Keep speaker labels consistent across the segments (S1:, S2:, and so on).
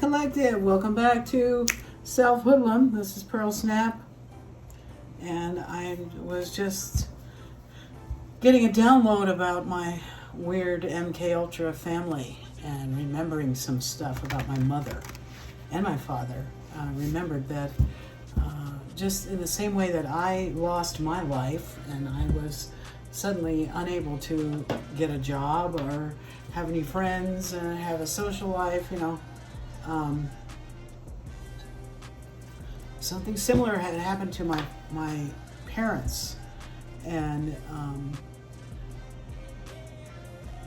S1: Collective, welcome back to Self Hoodlum. This is Pearl Snap, and I was just getting a download about my weird MK Ultra family and remembering some stuff about my mother and my father. I remembered that just in the same way that I lost my life and I was suddenly unable to get a job or have any friends and have a social life, something similar had happened to my parents, and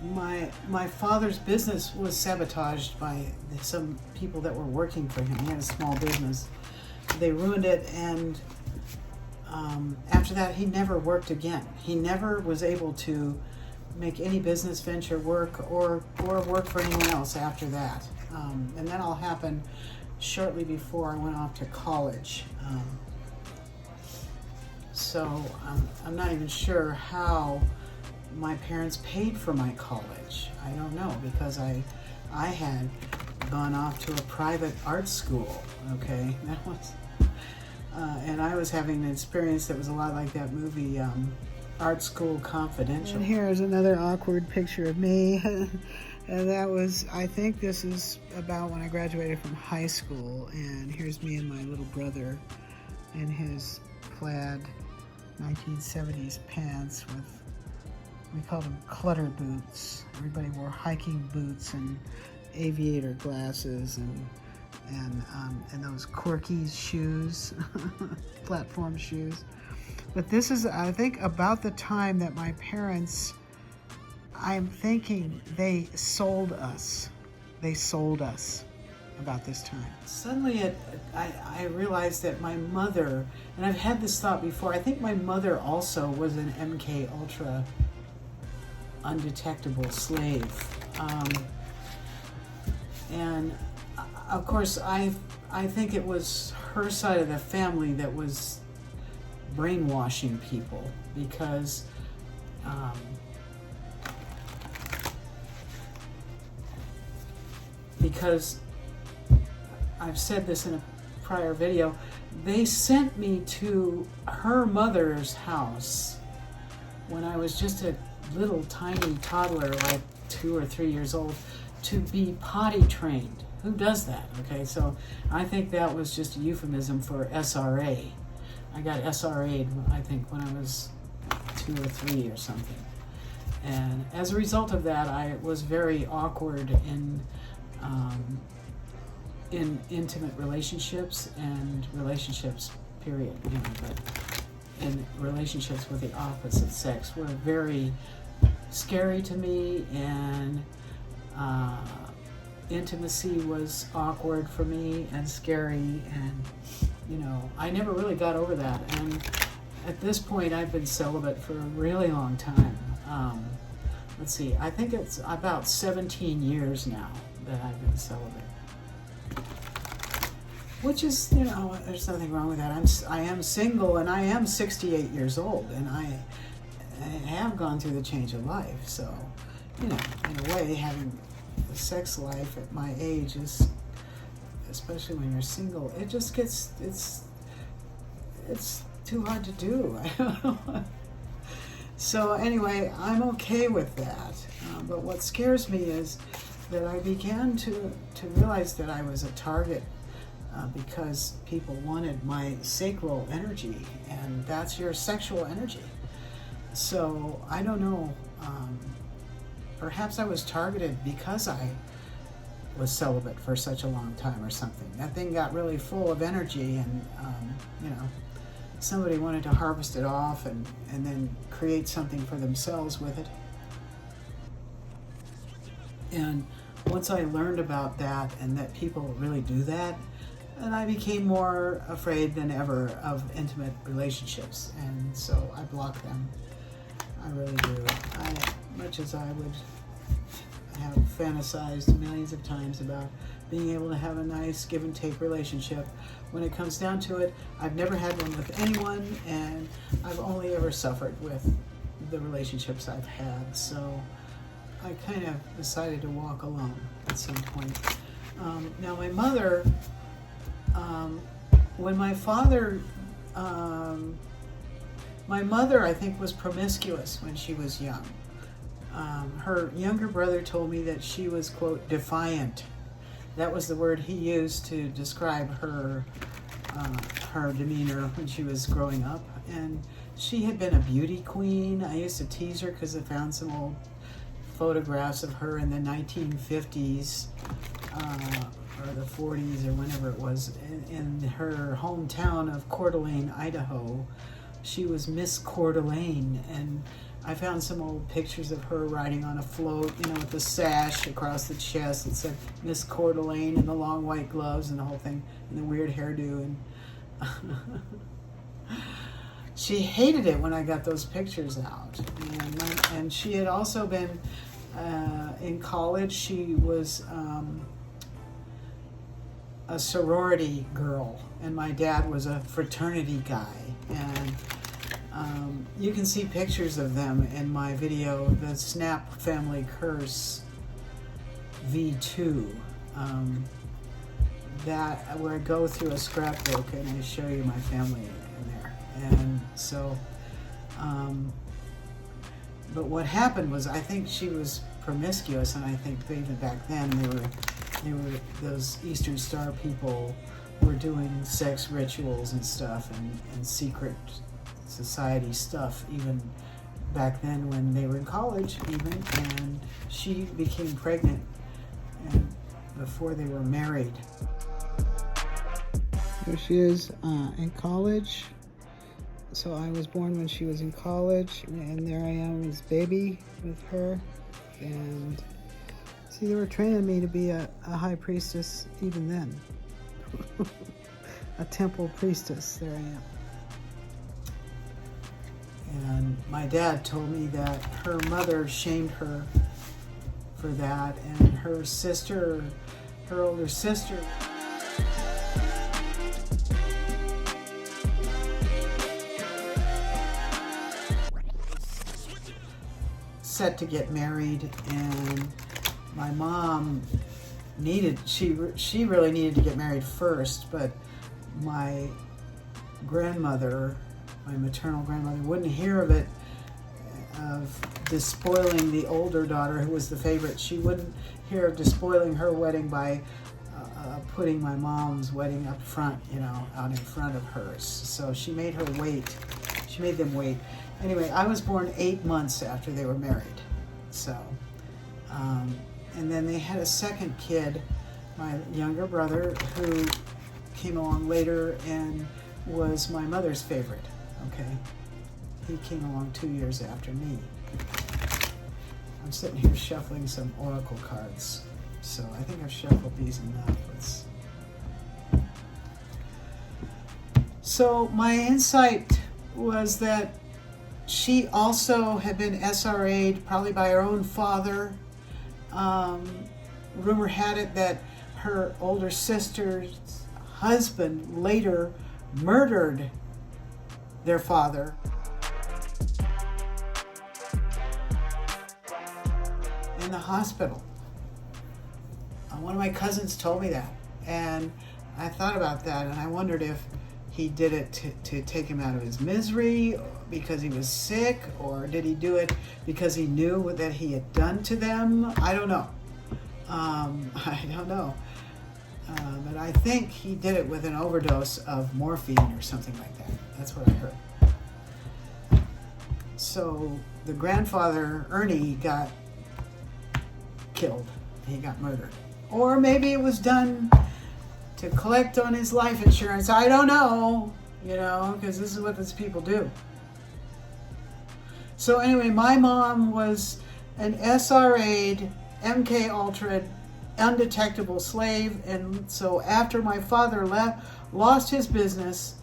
S1: my father's business was sabotaged by some people that were working for him. He had a small business. They ruined it, and after that he never worked again. He never was able to make any business venture work or work for anyone else after that. And that all happened shortly before I went off to college. So I'm not even sure how my parents paid for my college. I don't know, because I had gone off to a private art school. Okay, that was, and I was having an experience that was a lot like that movie, Art School Confidential. And here's another awkward picture of me. And that was, I think this is about when I graduated from high school. And here's me and my little brother in his plaid 1970s pants with, we called them clutter boots. Everybody wore hiking boots and aviator glasses and those quirky shoes, platform shoes. But this is, I think, about the time that my parents, I'm thinking they sold us. They sold us about this time. Suddenly I realized that my mother, and I've had this thought before, I think my mother also was an MK Ultra undetectable slave. And of course, I think it was her side of the family that was brainwashing people, because I've said this in a prior video, they sent me to her mother's house when I was just a little tiny toddler, like 2 or 3 years old, to be potty trained. Who does that? Okay, so I think that was just a euphemism for SRA. I got SRA'd, I think, when I was 2 or 3 or something. And as a result of that, I was very awkward in intimate relationships and relationships, period. But in relationships with the opposite sex were very scary to me, and intimacy was awkward for me and scary, and I never really got over that. And at this point, I've been celibate for a really long time. Let's see, I think it's about 17 years now that I've been celibate. Which is, there's nothing wrong with that. I am single, and I am 68 years old, and I have gone through the change of life. So, in a way, having a sex life at my age is, especially when you're single, it just gets, it's too hard to do. I don't know. So anyway, I'm okay with that. But what scares me is that I began to realize that I was a target because people wanted my sacral energy, and that's your sexual energy. So I don't know, perhaps I was targeted because I was celibate for such a long time or something. That thing got really full of energy, and somebody wanted to harvest it off and then create something for themselves with it. And once I learned about that, and that people really do that, and I became more afraid than ever of intimate relationships, and so I block them. I really do. Much as I would have fantasized millions of times about being able to have a nice give and take relationship, when it comes down to it, I've never had one with anyone, and I've only ever suffered with the relationships I've had. So I kind of decided to walk alone at some point. Now my mother, when my father, my mother, I think, was promiscuous when she was young. Her younger brother told me that she was, quote, defiant. That was the word he used to describe her demeanor when she was growing up. And she had been a beauty queen. I used to tease her because I found some old photographs of her in the 1950s or the 40s or whenever it was in her hometown of Coeur d'Alene, Idaho. She was Miss Coeur d'Alene, and I found some old pictures of her riding on a float, you know, with the sash across the chest that said Miss Coeur d'Alene, and the long white gloves and the whole thing, and the weird hairdo. And she hated it when I got those pictures out. And she had also been in college. She was a sorority girl, and my dad was a fraternity guy. And you can see pictures of them in my video, the Snap Family Curse V2, that where I go through a scrapbook and I show you my family in there. And so, but what happened was, I think she was promiscuous, and I think even back then they were those Eastern Star people were doing sex rituals and stuff, and secret society stuff, even back then when they were in college even. And she became pregnant and before they were married. There she is in college. So I was born when she was in college, and there I am as baby with her. And see, they were training me to be a high priestess even then. A temple priestess. There I am. And my dad told me that her mother shamed her for that, and her sister, her older sister, set to get married, and my mom she really needed to get married first, but my grandmother, my maternal grandmother, wouldn't hear of it, of despoiling the older daughter who was the favorite. She wouldn't hear of despoiling her wedding by putting my mom's wedding up front, you know, out in front of hers. So she made her wait. She made them wait. Anyway, I was born 8 months after they were married. So, and then they had a second kid, my younger brother, who came along later and was my mother's favorite. Okay, he came along 2 years after me. I'm sitting here shuffling some oracle cards, so I think I've shuffled these enough. So my insight was that she also had been SRA'd, probably by her own father. Rumor had it that her older sister's husband later murdered their father. In the hospital. One of my cousins told me that, and I thought about that, and I wondered if he did it to take him out of his misery because he was sick, or did he do it because he knew what that he had done to them? I don't know. I don't know. But I think he did it with an overdose of morphine or something like that. That's what I heard. So the grandfather, Ernie, got killed. He got murdered. Or maybe it was done to collect on his life insurance. I don't know, you know, because this is what these people do. So anyway, my mom was an SRA'd, MK Ultra, undetectable slave, and so after my father lost his business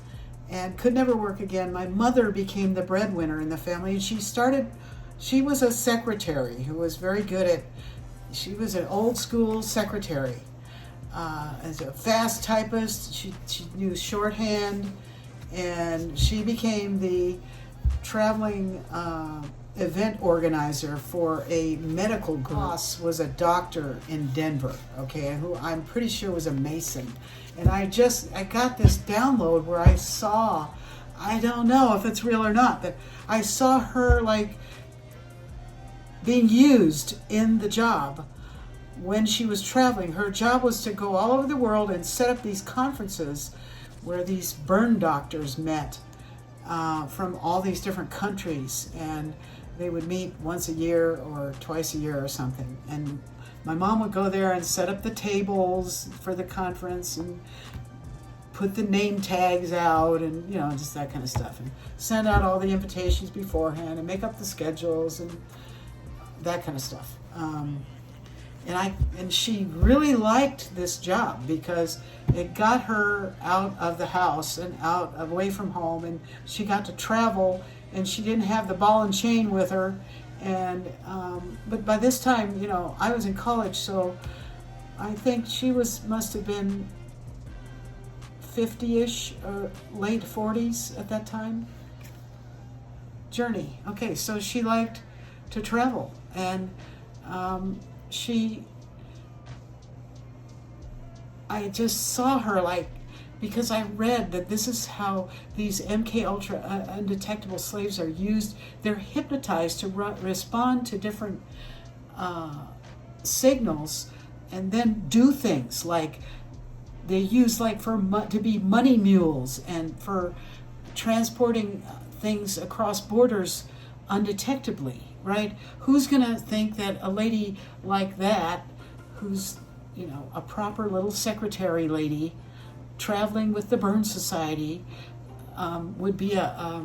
S1: and could never work again, my mother became the breadwinner in the family, and she was a secretary who was very good at, she was an old school secretary. As a fast typist, she knew shorthand, and she became the traveling event organizer for a medical group. Boss was a doctor in Denver, okay, who I'm pretty sure was a Mason. And I got this download where I saw, I don't know if it's real or not, but I saw her like being used in the job when she was traveling. Her job was to go all over the world and set up these conferences where these burn doctors met from all these different countries, and they would meet once a year or twice a year or something. And my mom would go there and set up the tables for the conference and put the name tags out and, you know, just that kind of stuff, and send out all the invitations beforehand and make up the schedules and that kind of stuff. And she really liked this job because it got her out of the house and away from home, and she got to travel, and she didn't have the ball and chain with her. And but by this time, you know, I was in college, so I think she must have been 50-ish or late 40s at that time. Journey. Okay, so she liked to travel, and I just saw her, like, because I read that this is how these MK Ultra undetectable slaves are used. They're hypnotized to respond to different signals and then do things like they use, like, to be money mules and for transporting things across borders undetectably, right? Who's gonna think that a lady like that, who's, you know, a proper little secretary lady traveling with the Burn Society, would be a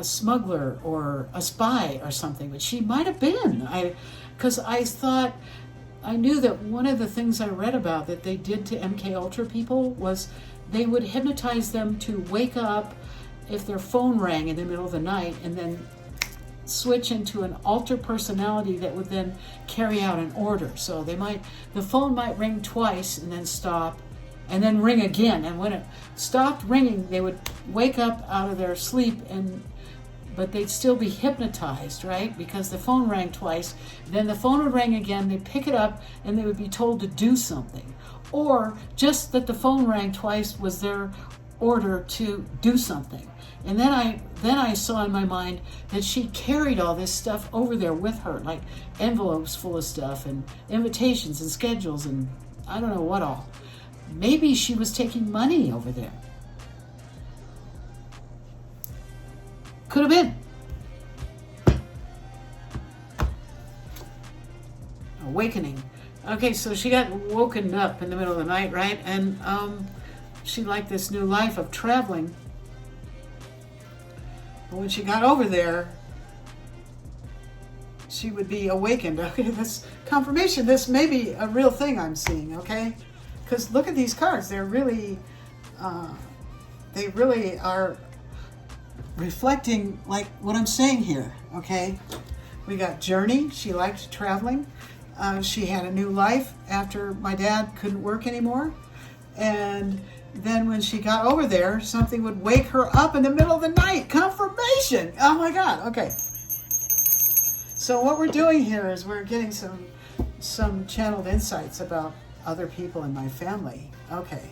S1: smuggler or a spy or something? But she might have been. Because I knew that one of the things I read about that they did to MK Ultra people was they would hypnotize them to wake up if their phone rang in the middle of the night, and then switch into an alter personality that would then carry out an order. So the phone might ring twice and then stop and then ring again. And when it stopped ringing, they would wake up out of their sleep, but they'd still be hypnotized, right? Because the phone rang twice, then the phone would ring again, they'd pick it up, and they would be told to do something. Or just that the phone rang twice was their order to do something. And then I saw in my mind that she carried all this stuff over there with her, like envelopes full of stuff and invitations and schedules and I don't know what all. Maybe she was taking money over there. Could have been. Awakening. Okay, so she got woken up in the middle of the night, right? And she liked this new life of traveling. But when she got over there, she would be awakened. Okay, that's confirmation. This may be a real thing I'm seeing, okay? Because look at these cards. They're really, they really are reflecting like what I'm saying here, okay? We got journey. She liked traveling. She had a new life after my dad couldn't work anymore. And then when she got over there, something would wake her up in the middle of the night. Confirmation. Oh my God. Okay. So what we're doing here is we're getting some channeled insights about other people in my family. Okay.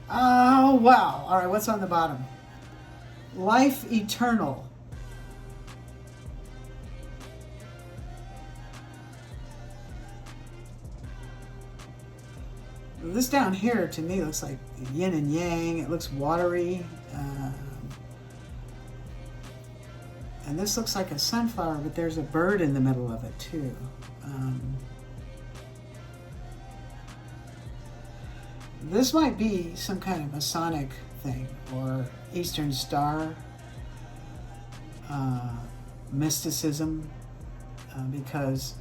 S1: Oh, wow. All right. What's on the bottom? Life eternal. This down here to me looks like yin and yang. It looks watery. And this looks like a sunflower, but there's a bird in the middle of it too. This might be some kind of Masonic thing or Eastern Star mysticism, because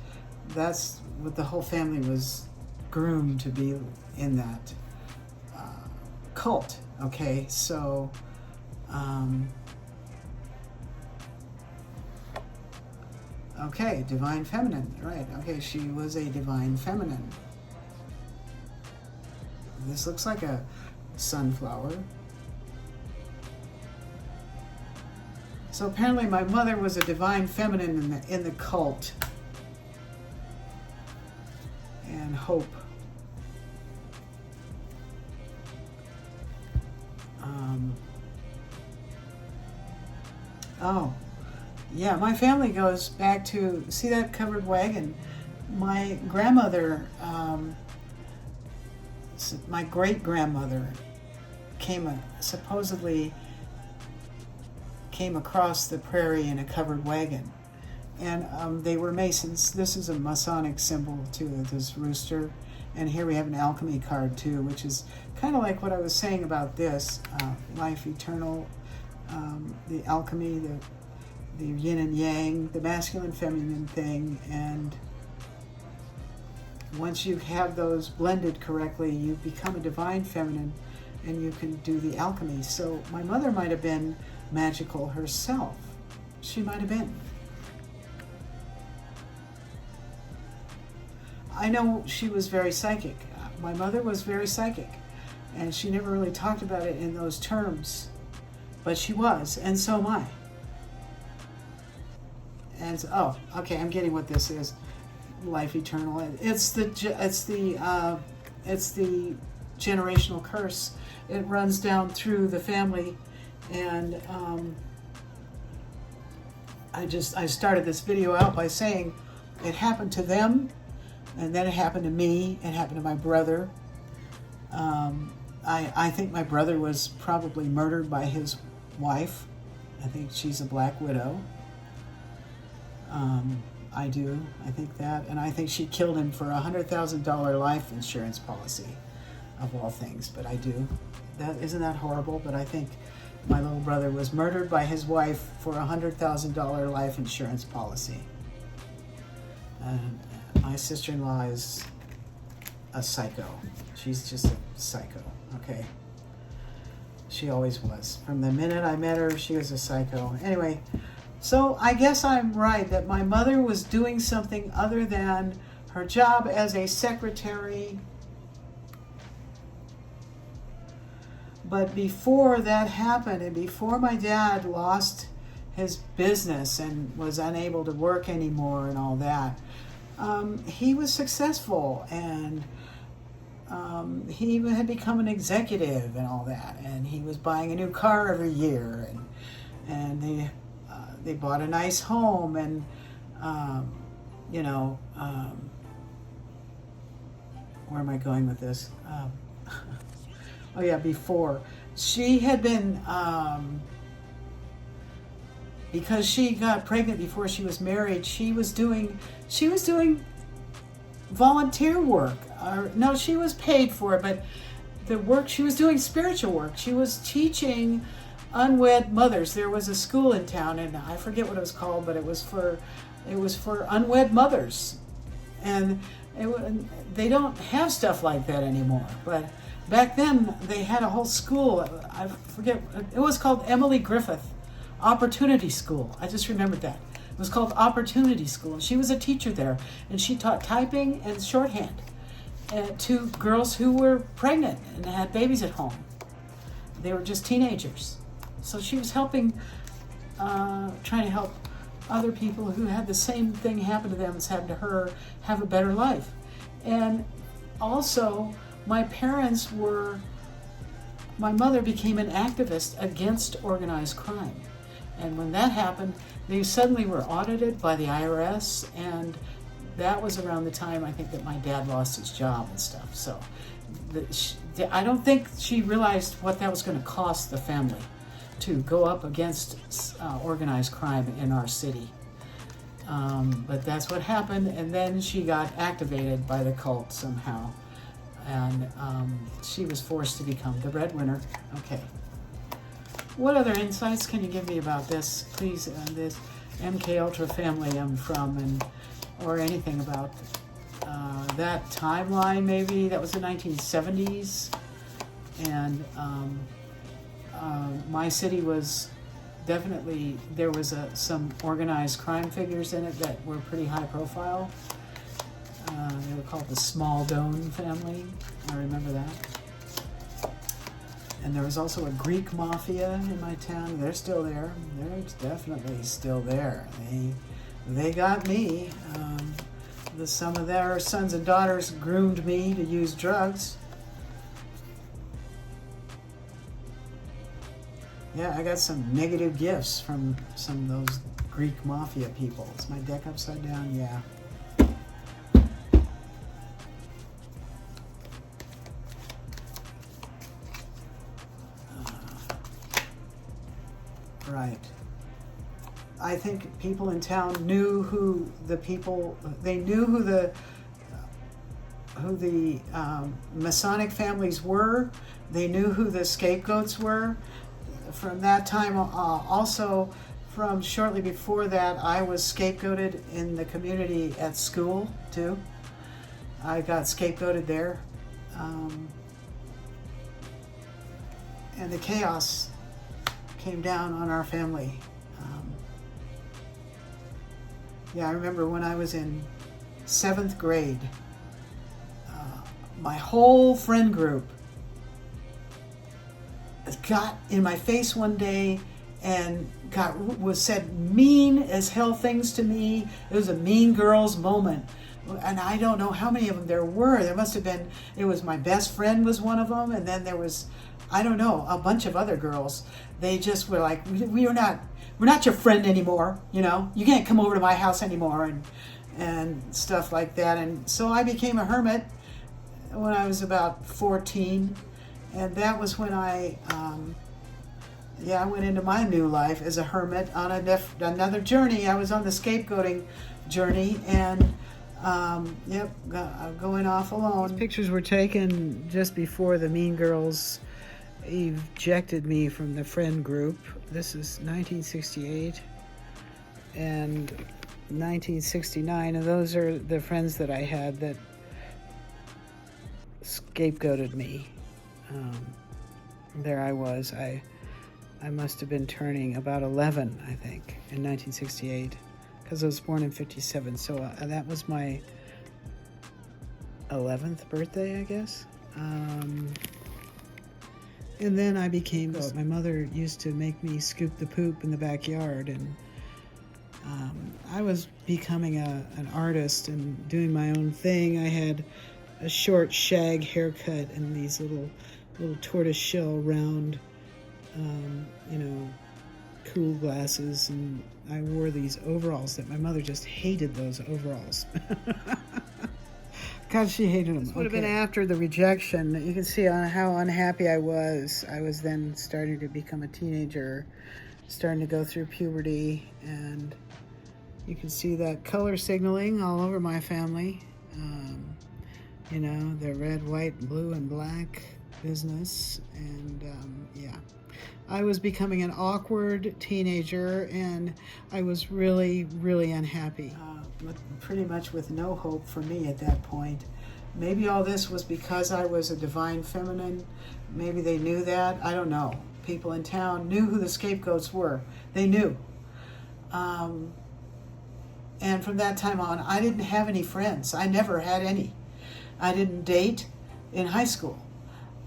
S1: that's what the whole family was groomed to be in that cult. Okay, so okay, divine feminine, right? Okay, she was a divine feminine. This looks like a sunflower. So apparently my mother was a divine feminine in the cult. And hope. Oh, yeah, my family goes back to, see that covered wagon? My grandmother, my great-grandmother supposedly came across the prairie in a covered wagon. And they were Masons. This is a Masonic symbol too, this rooster. And here we have an alchemy card too, which is kind of like what I was saying about this, life eternal, the alchemy, the yin and yang, the masculine feminine thing. And once you have those blended correctly, you become a divine feminine and you can do the alchemy. So my mother might have been magical herself. She might have been. I know she was very psychic. My mother was very psychic, and she never really talked about it in those terms, but she was, and so am I. And so, oh, okay, I'm getting what this is. Life eternal. It's the generational curse. It runs down through the family, and I started this video out by saying it happened to them. And then it happened to me, it happened to my brother. I think my brother was probably murdered by his wife. I think she's a black widow. I think that. And I think she killed him for a $100,000 life insurance policy, of all things. But I do. Isn't that horrible? But I think my little brother was murdered by his wife for a $100,000 life insurance policy. And my sister-in-law is a psycho. She's just a psycho, okay? She always was. From the minute I met her, she was a psycho. Anyway, so I guess I'm right that my mother was doing something other than her job as a secretary. But before that happened, and before my dad lost his business and was unable to work anymore and all that, he was successful, and he had become an executive and all that, and he was buying a new car every year, and they bought a nice home, and where am I going with this? Oh yeah, before she had been because she got pregnant before she was married, she was doing volunteer work. No, she was paid for it, but the work she was doing, spiritual work. She was teaching unwed mothers. There was a school in town, and I forget what it was called, but it was for unwed mothers, and they don't have stuff like that anymore. But back then, they had a whole school. I forget. It was called Emily Griffith Opportunity School. I just remembered that. It was called Opportunity School. And she was a teacher there, and she taught typing and shorthand to girls who were pregnant and had babies at home. They were just teenagers. So she was helping, trying to help other people who had the same thing happen to them as happened to her have a better life. And also, my mother became an activist against organized crime. And when that happened, they suddenly were audited by the IRS, and that was around the time, I think, that my dad lost his job and stuff. So I don't think she realized what that was going to cost the family to go up against organized crime in our city. But that's what happened, and then she got activated by the cult somehow, and she was forced to become the breadwinner. Okay. What other insights can you give me about this, please? This MK Ultra family I'm from, or anything about that timeline? Maybe that was the 1970s, and my city was definitely, there was some organized crime figures in it that were pretty high profile. They were called the Small Doan family. I remember that. And there was also a Greek mafia in my town. They're still there. They're definitely still there. They got me. Some of their sons and daughters groomed me to use drugs. Yeah, I got some negative gifts from some of those Greek mafia people. Is my deck upside down? Yeah. Right. I think people in town knew who the people, they knew who the Masonic families were. They knew who the scapegoats were. From that time, also from shortly before that, I was scapegoated in the community at school too. I got scapegoated there. And the chaos came down on our family. Yeah, I remember when I was in 7th grade, my whole friend group got in my face one day and was said mean as hell things to me. It was a mean girls moment. And I don't know how many of them there were. There must have been, it was my best friend was one of them, and then there was, I don't know, a bunch of other girls. They just were like, we're not your friend anymore, you know, you can't come over to my house anymore, and stuff like that. And so I became a hermit when I was about 14, and that was when I went into my new life as a hermit on another journey. I was on the scapegoating journey, and going off alone. These pictures were taken just before the mean girls ejected me from the friend group. This is 1968 and 1969, and those are the friends that I had that scapegoated me. There I was. I must have been turning about 11, I think, in 1968, because I was born in 57. So that was my 11th birthday, I guess. And then I became, my mother used to make me scoop the poop in the backyard, and I was becoming an artist and doing my own thing. I had a short shag haircut and these little tortoiseshell round, cool glasses, and I wore these overalls that my mother just hated those overalls. God, she hated them. This would have been after the rejection. You can see how unhappy I was. I was then starting to become a teenager, starting to go through puberty, and you can see that color signaling all over my family. The red, white, blue, and black business, and I was becoming an awkward teenager, and I was really, really unhappy. Pretty much with no hope for me at that point. Maybe all this was because I was a divine feminine. Maybe they knew that. I don't know. People in town knew who the scapegoats were. They knew. And from that time on, I didn't have any friends. I never had any. I didn't date in high school.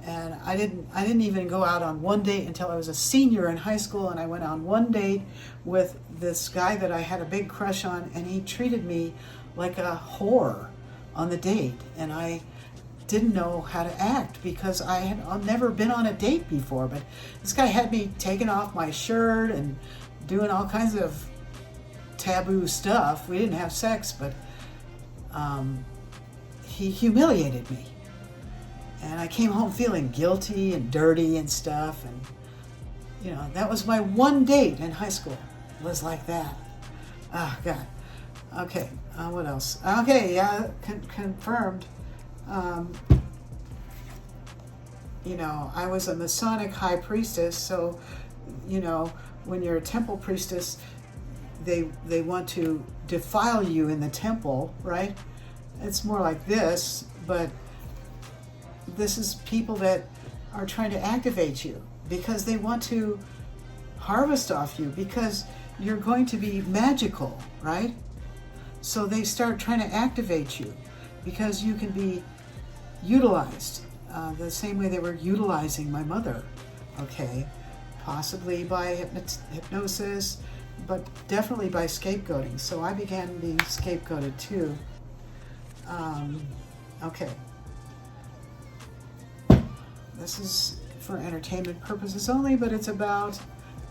S1: And I didn't even go out on one date until I was a senior in high school, and I went on one date with this guy that I had a big crush on, and he treated me like a whore on the date, and I didn't know how to act because I've never been on a date before. But this guy had me taking off my shirt and doing all kinds of taboo stuff. We didn't have sex, but he humiliated me. And I came home feeling guilty and dirty and stuff. And, that was my one date in high school. It was like that. Ah, God. Okay, what else? Okay, yeah, confirmed. I was a Masonic high priestess, so, when you're a temple priestess, they want to defile you in the temple, right? It's more like this, but this is people that are trying to activate you because they want to harvest off you because you're going to be magical, right? So they start trying to activate you because you can be utilized the same way they were utilizing my mother. okay? Possibly by hypnosis, but definitely by scapegoating. So I began being scapegoated too. Okay. This is for entertainment purposes only, but it's about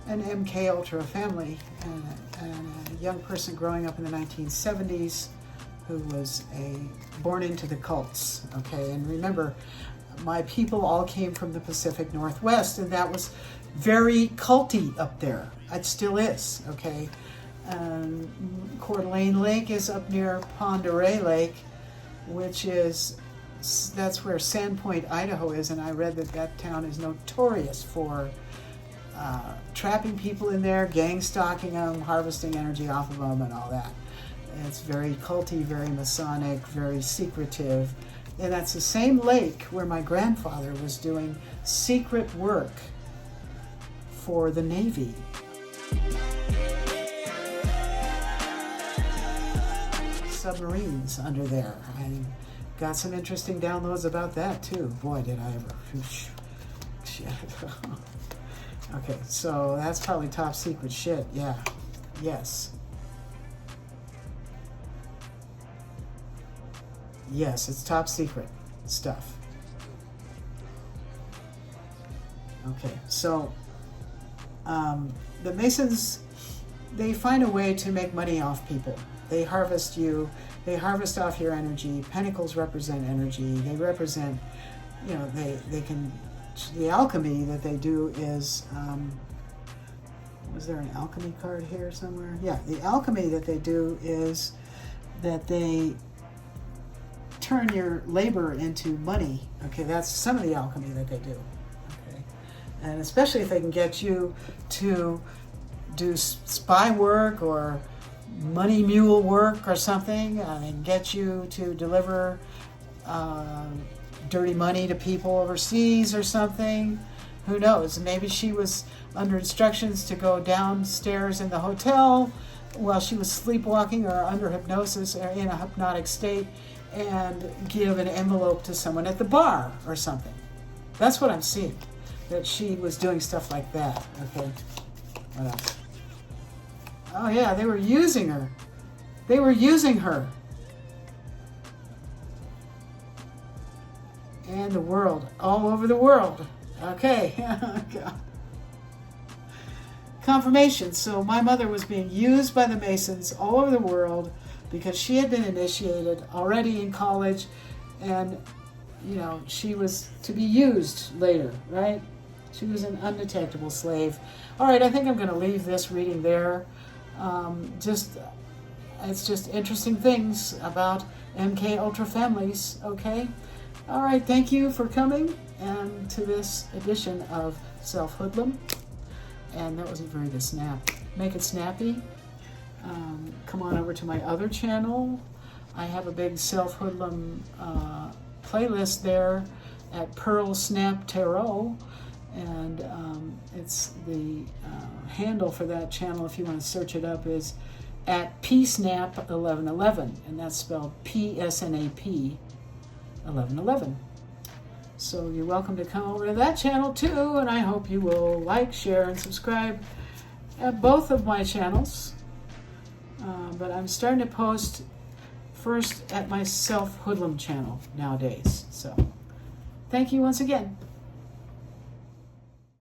S1: an MK Ultra family and a young person growing up in the 1970s who was born into the cults, okay? And remember, my people all came from the Pacific Northwest, and that was very culty up there. It still is, okay? Coeur d'Alene Lake is up near Pend d'Oreille Lake, that's where Sandpoint, Idaho is, and I read that that town is notorious for trapping people in there, gang stalking them, harvesting energy off of them, and all that. It's very culty, very Masonic, very secretive. And that's the same lake where my grandfather was doing secret work for the Navy. Submarines under there. I got some interesting downloads about that too. Boy, did I ever. Shit. Okay, so that's probably top secret shit. Yeah. Yes. Yes, it's top secret stuff. Okay, so the Masons, they find a way to make money off people. They harvest you, they harvest off your energy. Pentacles represent energy. They represent, they can, the alchemy that they do is, was there an alchemy card here somewhere? Yeah, the alchemy that they do is that they turn your labor into money. Okay, that's some of the alchemy that they do. Okay, and especially if they can get you to do spy work or money mule work or something, and get you to deliver dirty money to people overseas or something. Who knows? Maybe she was under instructions to go downstairs in the hotel while she was sleepwalking or under hypnosis or in a hypnotic state, and give an envelope to someone at the bar or something. That's what I'm seeing, that she was doing stuff like that. Okay, what else? Oh yeah, they were using her. They were using her. And the world, all over the world. Okay. Confirmation. So my mother was being used by the Masons all over the world because she had been initiated already in college, and she was to be used later, right? She was an undetectable slave. All right, I think I'm going to leave this reading there. It's just interesting things about MK Ultra families, okay? All right, thank you for coming and to this edition of Self Hoodlum. And that wasn't very good snap. Make it snappy. Come on over to my other channel. I have a big Self Hoodlum playlist there at Pearl Snap Tarot, and it's the handle for that channel, if you want to search it up, is at PSNAP1111, and that's spelled PSNAP 1111. So you're welcome to come over to that channel too, and I hope you will like, share, and subscribe at both of my channels. But I'm starting to post first at my Self Hoodlum channel nowadays. So thank you once again.